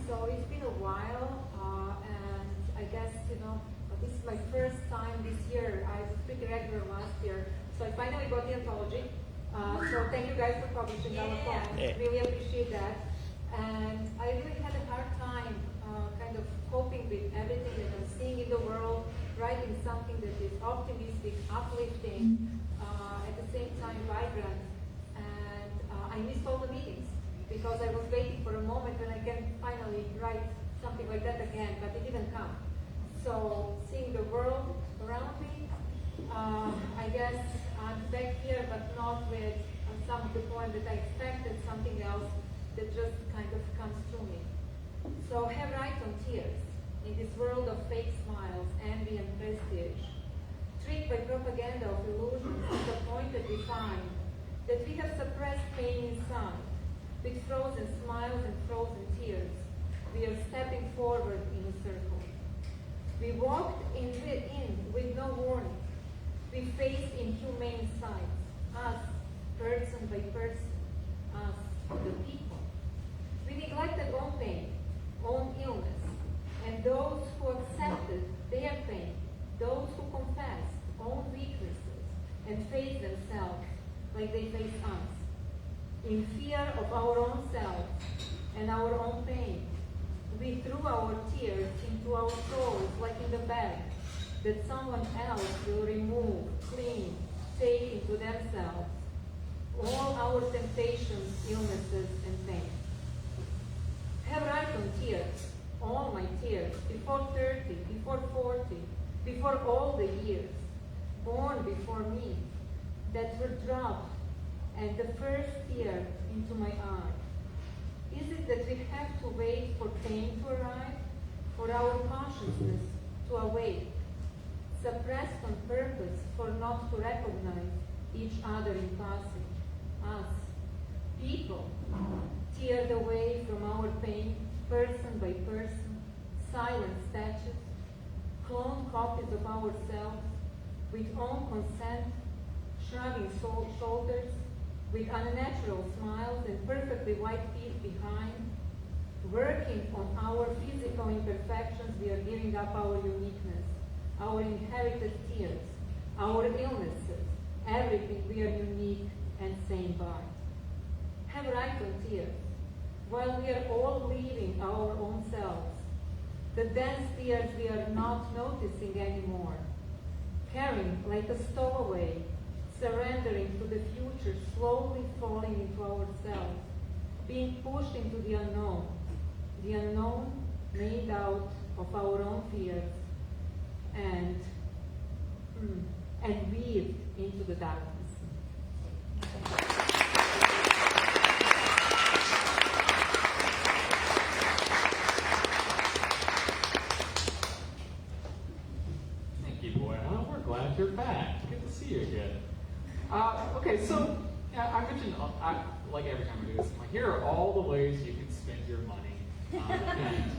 So it's been a while, and I guess, this is my first time this year. I was pretty regular last year, so I finally got the anthology. So thank you guys for publishing our poems. Really appreciate that. And I really had a hard time kind of coping with everything that I'm seeing in the world, writing something that is optimistic, uplifting, at the same time vibrant. And I missed all the meetings, because I was waiting for a moment when I can finally write something like that again, but it didn't come. So seeing the world around me, I guess I'm back here, but not with some of the poems that I expected, something else that just kind of comes to me. So have right on tears in this world of fake smiles, envy and prestige, tricked by propaganda of illusions, disappointed we find that we have suppressed pain inside. With frozen smiles and frozen tears, we are stepping forward in a circle. We walked in with no warning. We faced inhumane sights, us, person by person, us, the people. We neglected own pain, own illness, and those who accepted their pain, those who confessed own weaknesses and faced themselves like they face us. In fear of our own selves and our own pain, we threw our tears into our souls like in the bag that someone else will remove, clean, take into themselves. All our temptations, illnesses, and pain. Have right on tears, all my tears, before 30, before 40, before all the years, born before me, that were dropped and the first tear into my eye. Is it that we have to wait for pain to arrive, for our consciousness to awake, suppressed on purpose for not to recognize each other in passing, us, people, teared away from our pain, person by person, silent statues, clone copies of ourselves, with own consent, shrugging shoulders, with unnatural smiles and perfectly white teeth behind, working on our physical imperfections, we are giving up our uniqueness, our inherited tears, our illnesses, everything we are unique and sane by. Have right on tears, while we are all leaving our own selves, the dense tears we are not noticing anymore, carrying like a stowaway, surrendering to the future, slowly falling into ourselves, being pushed into the unknown made out of our own fears, and weaved into the darkness. Thank you, Boyana. We're glad you're back. Good to see you again. Okay, so I mentioned, like every time I do this, I'm like, here are all the ways you can spend your money, and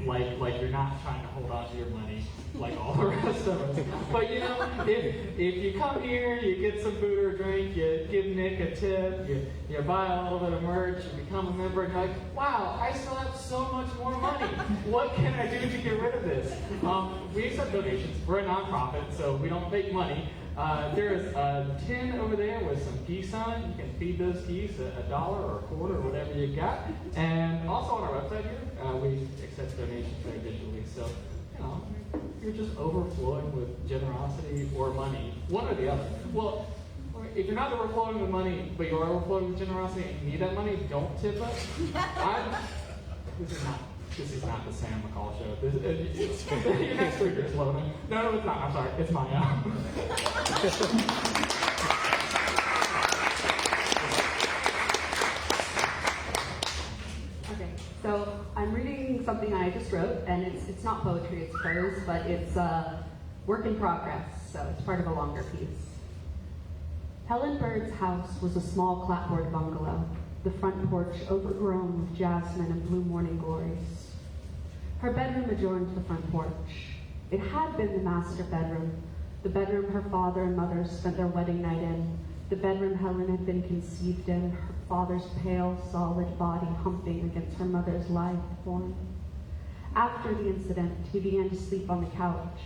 like you're not trying to hold on to your money like all the rest of us. But if you come here, you get some food or drink, you give Nick a tip, you buy a little bit of merch, you become a member, and you're like, wow, I still have so much more money. What can I do to get rid of this? We accept donations. We're a nonprofit, so we don't take money. There's a tin over there with some geese on it. You can feed those geese $1 or a quarter or whatever you got. And also on our website here, we accept donations very digitally. So, you're just overflowing with generosity or money, one or the other. Well, if you're not overflowing with money, but you're overflowing with generosity and you need that money, don't tip us. This is not the Sam McCall show. Your next speaker is Lona. No, it's not. I'm sorry. It's Maya. Okay, so I'm reading something I just wrote, and it's not poetry, it's prose, but it's a work in progress, so it's part of a longer piece. Helen Bird's house was a small clapboard bungalow, the front porch overgrown with jasmine and blue morning glories. Her bedroom adjoined the front porch. It had been the master bedroom, the bedroom her father and mother spent their wedding night in, the bedroom Helen had been conceived in, her father's pale, solid body humping against her mother's lithe form. After the incident, he began to sleep on the couch,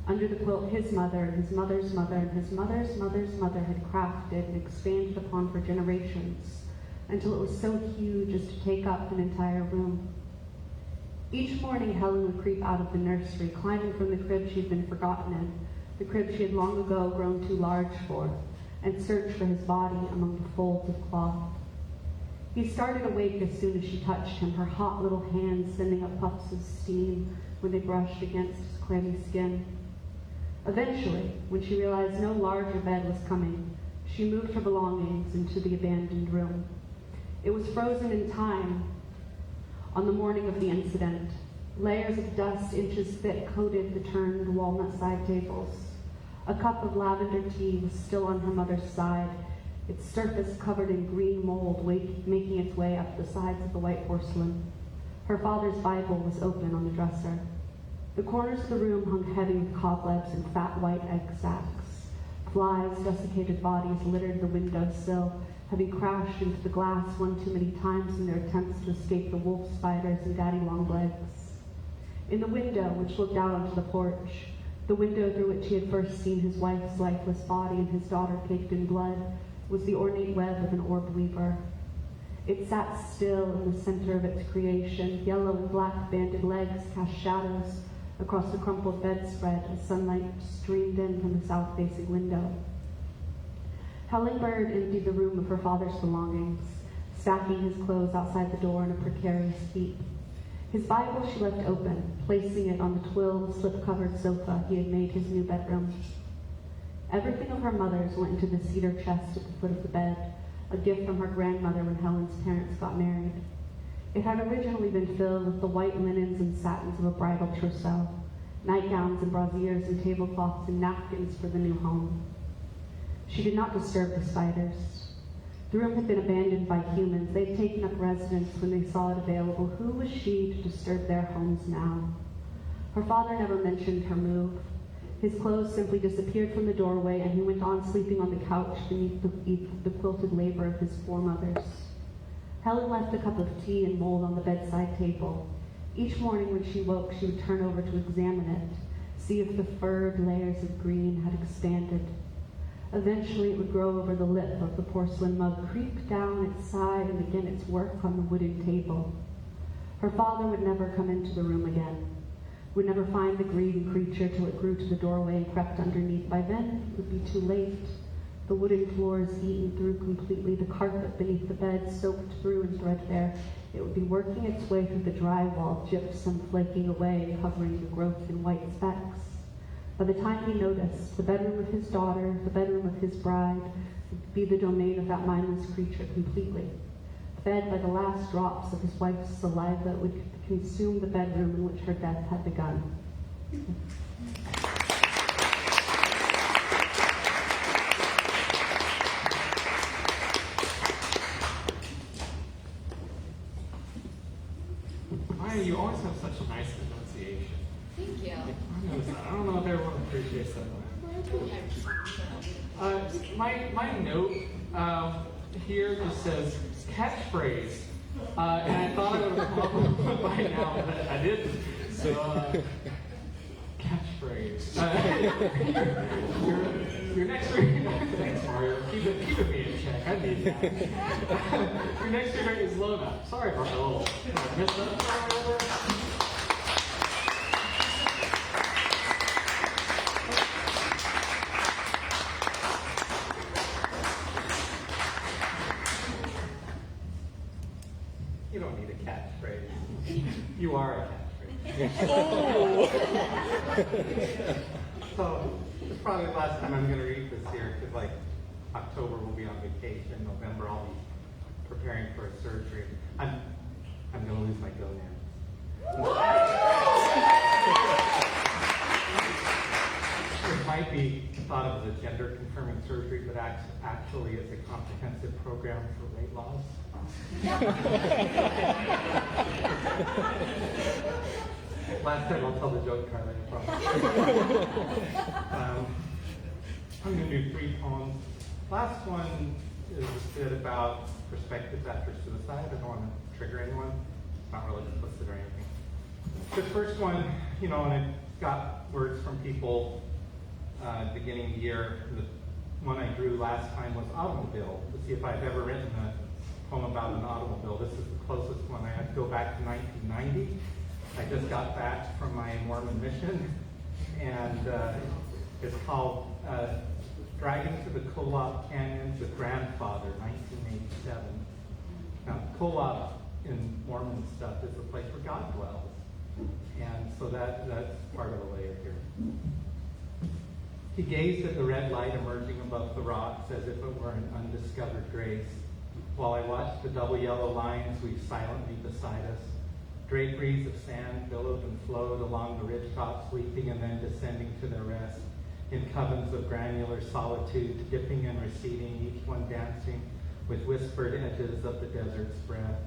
under the quilt his mother, his mother's mother, and his mother's mother's mother had crafted and expanded upon for generations, until it was so huge as to take up an entire room. Each morning, Helen would creep out of the nursery, climbing from the crib she had been forgotten in, the crib she had long ago grown too large for, and search for his body among the folds of cloth. He started awake as soon as she touched him, her hot little hands sending up puffs of steam when they brushed against his clammy skin. Eventually, when she realized no larger bed was coming, she moved her belongings into the abandoned room. It was frozen in time. On the morning of the incident, layers of dust inches thick coated the turned walnut side tables. A cup of lavender tea was still on her mother's side, its surface covered in green mold making its way up the sides of the white porcelain. Her father's Bible was open on the dresser. The corners of the room hung heavy with cobwebs and fat white egg sacs. Flies' desiccated bodies littered the windowsill, having crashed into the glass one too many times in their attempts to escape the wolf spiders and daddy longlegs. In the window, which looked out onto the porch, the window through which he had first seen his wife's lifeless body and his daughter caked in blood, was the ornate web of an orb weaver. It sat still in the center of its creation. Yellow and black banded legs cast shadows across the crumpled bedspread as sunlight streamed in from the south-facing window. Helen Bird emptied the room of her father's belongings, stacking his clothes outside the door in a precarious heap. His Bible she left open, placing it on the twill, slip-covered sofa he had made his new bedroom. Everything of her mother's went into the cedar chest at the foot of the bed, a gift from her grandmother when Helen's parents got married. It had originally been filled with the white linens and satins of a bridal trousseau, nightgowns and brassieres and tablecloths and napkins for the new home. She did not disturb the spiders. The room had been abandoned by humans. They had taken up residence when they saw it available. Who was she to disturb their homes now? Her father never mentioned her move. His clothes simply disappeared from the doorway, and he went on sleeping on the couch beneath the quilted labor of his foremothers. Helen left a cup of tea and mold on the bedside table. Each morning when she woke, she would turn over to examine it, see if the furred layers of green had expanded. Eventually it would grow over the lip of the porcelain mug, creep down its side, and begin its work on the wooden table. Her father would never come into the room again, would never find the green creature till it grew to the doorway and crept underneath. By then it would be too late. The wooden floors eaten through completely, the carpet beneath the bed soaked through and threadbare. It would be working its way through the drywall, gypsum flaking away, covering the growth in white specks. By the time he noticed, the bedroom of his daughter, the bedroom of his bride, would be the domain of that mindless creature completely. Fed by the last drops of his wife's saliva, it would consume the bedroom in which her death had begun. Maya, you always have such a nice enunciation. Thank you. I don't know if everyone appreciates that. My note here just says catchphrase, and I thought I would have come up by now, but I didn't. So, catchphrase. Your next reading. Thanks, Mario. Keep me in check. I need that. Your next reading is Lona. Sorry about the little mess up. You don't need a catchphrase. You are a catchphrase. So it's probably the last time I'm going to read this here, because like October we'll be on vacation, November I'll be preparing for a surgery. I'm going to lose my gonads. It might be thought of as a gender-confirming surgery, but actually it's a comprehensive program for weight loss. Last time I'll tell the joke, Carly, I promise. I'm going to do 3 poems. Last one is a bit about perspectives after suicide. I don't want to trigger anyone. It's not really explicit or anything. The first one, and I got words from people beginning of the year. The one I drew last time was automobile, to see if I've ever written a poem about an automobile. This is the closest one. I had to go back to 1990. I just got back from my Mormon mission, and it's called Driving to the Kolob Canyons with Grandfather, 1987. Now, Kolob in Mormon stuff is the place where God dwells, and so that's part of the layer here. He gazed at the red light emerging above the rocks as if it were an undiscovered grace, while I watched the double yellow lines weave silently beside us. Draperies of sand billowed and flowed along the ridgetops, leaping and then descending to their rest in covens of granular solitude, dipping and receding, each one dancing with whispered edges of the desert's breath.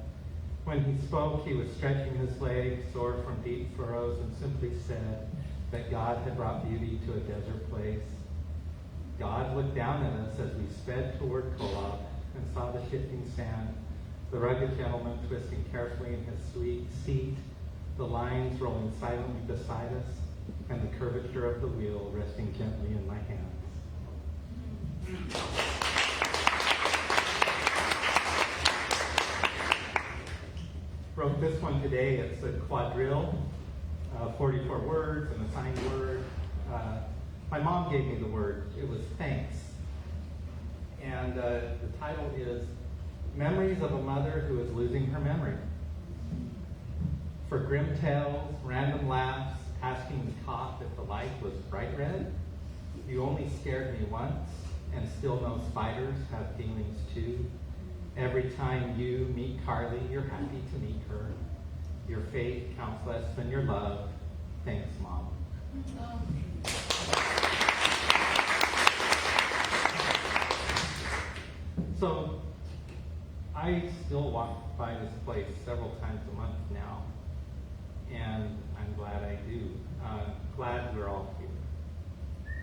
When he spoke, he was stretching his legs, sore from deep furrows, and simply said that God had brought beauty to a desert place. God looked down at us as we sped toward Kolob and saw the shifting sand, the rugged gentleman twisting carefully in his sweet seat, the lines rolling silently beside us, and the curvature of the wheel resting gently in my hands. Wrote this one today. It's a quadrille, 44 words, an assigned word. My mom gave me the word. It was thanks. And the title is Memories of a Mother Who is Losing Her Memory. For grim tales, random laughs, asking the cop if the light was bright red. You only scared me once, and still no spiders have feelings too. Every time you meet Carly, you're happy to meet her. Your faith counts less than your love. Thanks, Mom. So, I still walk by this place several times a month now, and I'm glad I do. Glad we're all here.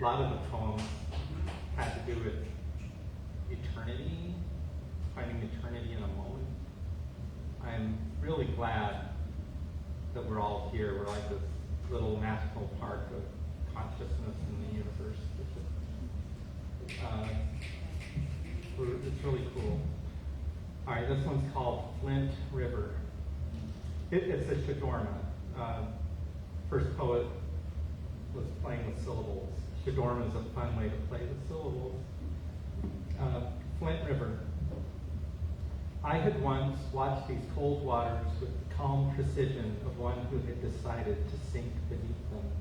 A lot of the poems had to do with eternity, finding eternity in a moment. I'm really glad that we're all here. We're like this little national park of consciousness in the universe. It's really cool. All right, this one's called Flint River. It's a Shadorma. First poet was playing with syllables. Shadorma is a fun way to play with syllables. Flint River. I had once watched these cold waters with the calm precision of one who had decided to sink beneath them.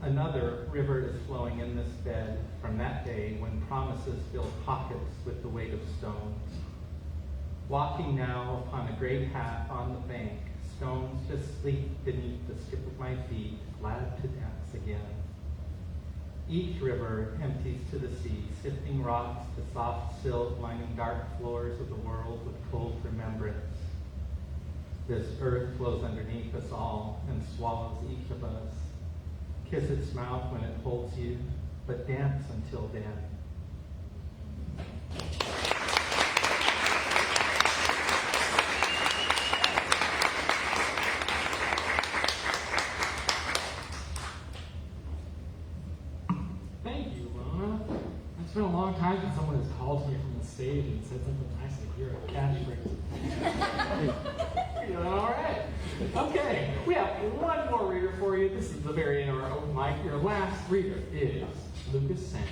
Another river is flowing in this bed from that day when promises filled pockets with the weight of stones. Walking now upon a great path on the bank, stones just sleep beneath the skip of my feet, glad to dance again. Each river empties to the sea, sifting rocks to soft silt, lining dark floors of the world with cold remembrance. This earth flows underneath us all and swallows each of us. Kiss its mouth when it holds you, but dance until then. Thank you, Lona. It's been a long time since someone has called me from the stage and said something nice like you're a catchphrase. Feeling all right. Okay, we have one more reader for you. This is the very end of our open mic. Your last reader is Lucas Samuel.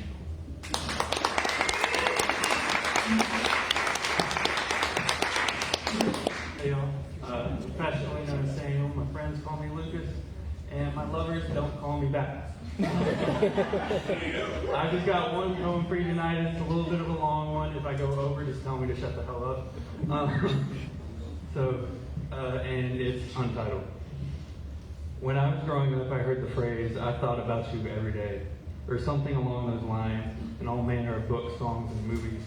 I Hey y'all, professionally known as Samuel. My friends call me Lucas, and my lovers don't call me back. I just got one going for you tonight. It's a little bit of a long one. If I go over, just tell me to shut the hell up. And it's untitled. When I was growing up, I heard the phrase, "I thought about you every day," or something along those lines, in all manner of books, songs, and movies.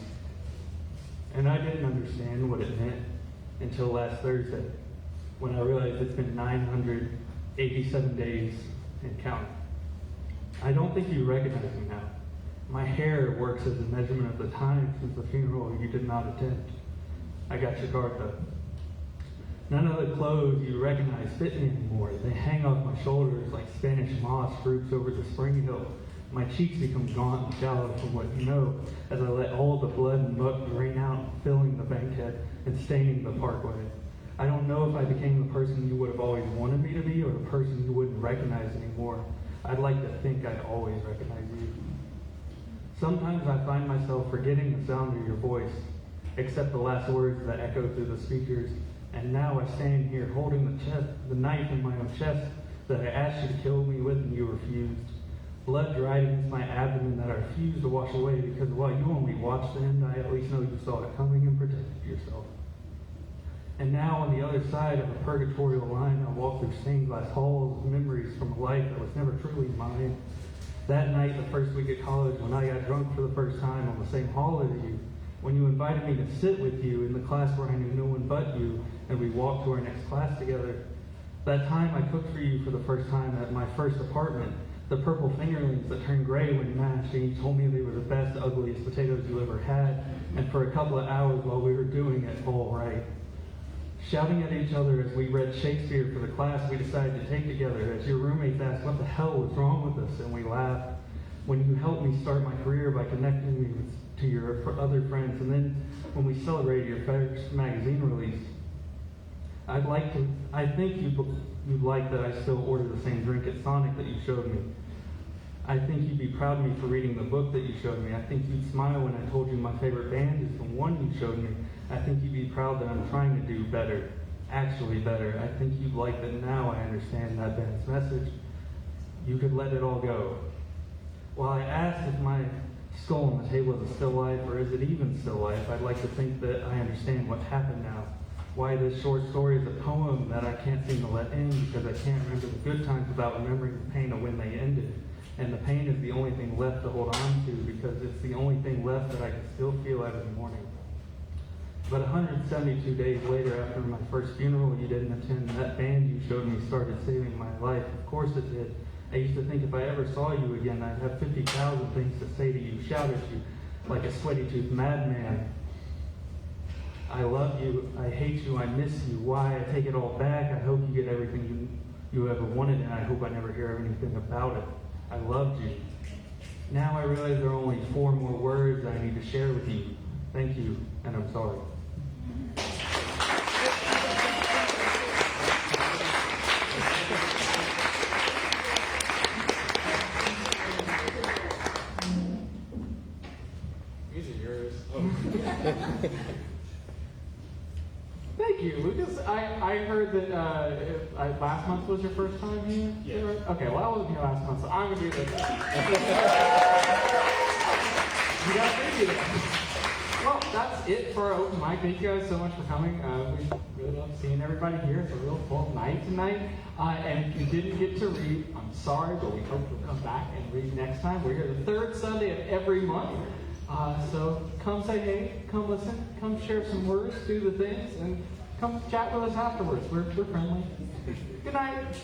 And I didn't understand what it meant until last Thursday, when I realized it's been 987 days and counting. I don't think you recognize me now. My hair works as a measurement of the time since the funeral you did not attend. I got your card though. None of the clothes you recognize fit me anymore. They hang off my shoulders like Spanish moss groups over the spring hill. My cheeks become gaunt and shallow from what you know, as I let all the blood and muck drain out, filling the bankhead and staining the parkway. I don't know if I became the person you would have always wanted me to be, or the person you wouldn't recognize anymore. I'd like to think I'd always recognize you. Sometimes I find myself forgetting the sound of your voice, except the last words that echo through the speakers. And now I stand here holding the knife in my own chest that I asked you to kill me with and you refused. Blood dried against my abdomen that I refused to wash away because while you only watched the end, I at least know you saw it coming and protected yourself. And now on the other side of a purgatorial line, I walk through stained glass halls of memories from a life that was never truly mine. That night, the first week at college, when I got drunk for the first time on the same hall as you, when you invited me to sit with you in the class where I knew no one but you, and we walked to our next class together. That time I cooked for you for the first time at my first apartment, the purple fingerlings that turned gray when mashed, and you told me they were the best, ugliest potatoes you ever had, and for a couple of hours while we were doing it all right. Shouting at each other as we read Shakespeare for the class we decided to take together, as your roommates asked what the hell was wrong with us, and we laughed. When you helped me start my career by connecting me to your other friends, and then when we celebrated your first magazine release, I think you'd like that I still order the same drink at Sonic that you showed me. I think you'd be proud of me for reading the book that you showed me. I think you'd smile when I told you my favorite band is the one you showed me. I think you'd be proud that I'm trying to do better, actually better. I think you'd like that now I understand that band's message. You could let it all go. While I asked if my skull on the table is still life, or is it even still life, I'd like to think that I understand what happened now. Why this short story is a poem that I can't seem to let in because I can't remember the good times without remembering the pain of when they ended. And the pain is the only thing left to hold on to because it's the only thing left that I can still feel every morning. But 172 days later, after my first funeral you didn't attend, that band you showed me started saving my life. Of course it did. I used to think if I ever saw you again, I'd have 50,000 things to say to you, shout at you, like a sweaty-toothed madman. I love you, I hate you, I miss you. Why? I take it all back. I hope you get everything you ever wanted, and I hope I never hear anything about it. I loved you. Now I realize there are only 4 more words I need to share with you. Thank you, and I'm sorry. These are yours. Thank you, Lucas. I heard that last month was your first time here? Yeah. Okay, well, I wasn't here last month, so I'm going to do this. You got to preview this. Well, that's it for our open mic. Thank you guys so much for coming. We really love seeing everybody here. It's a real full night tonight. And if you didn't get to read, I'm sorry, but we hope you'll come back and read next time. We're here the 3rd Sunday of every month. So come say hey, come listen, come share some words, do the things, and come chat with us afterwards. We're friendly. Good night.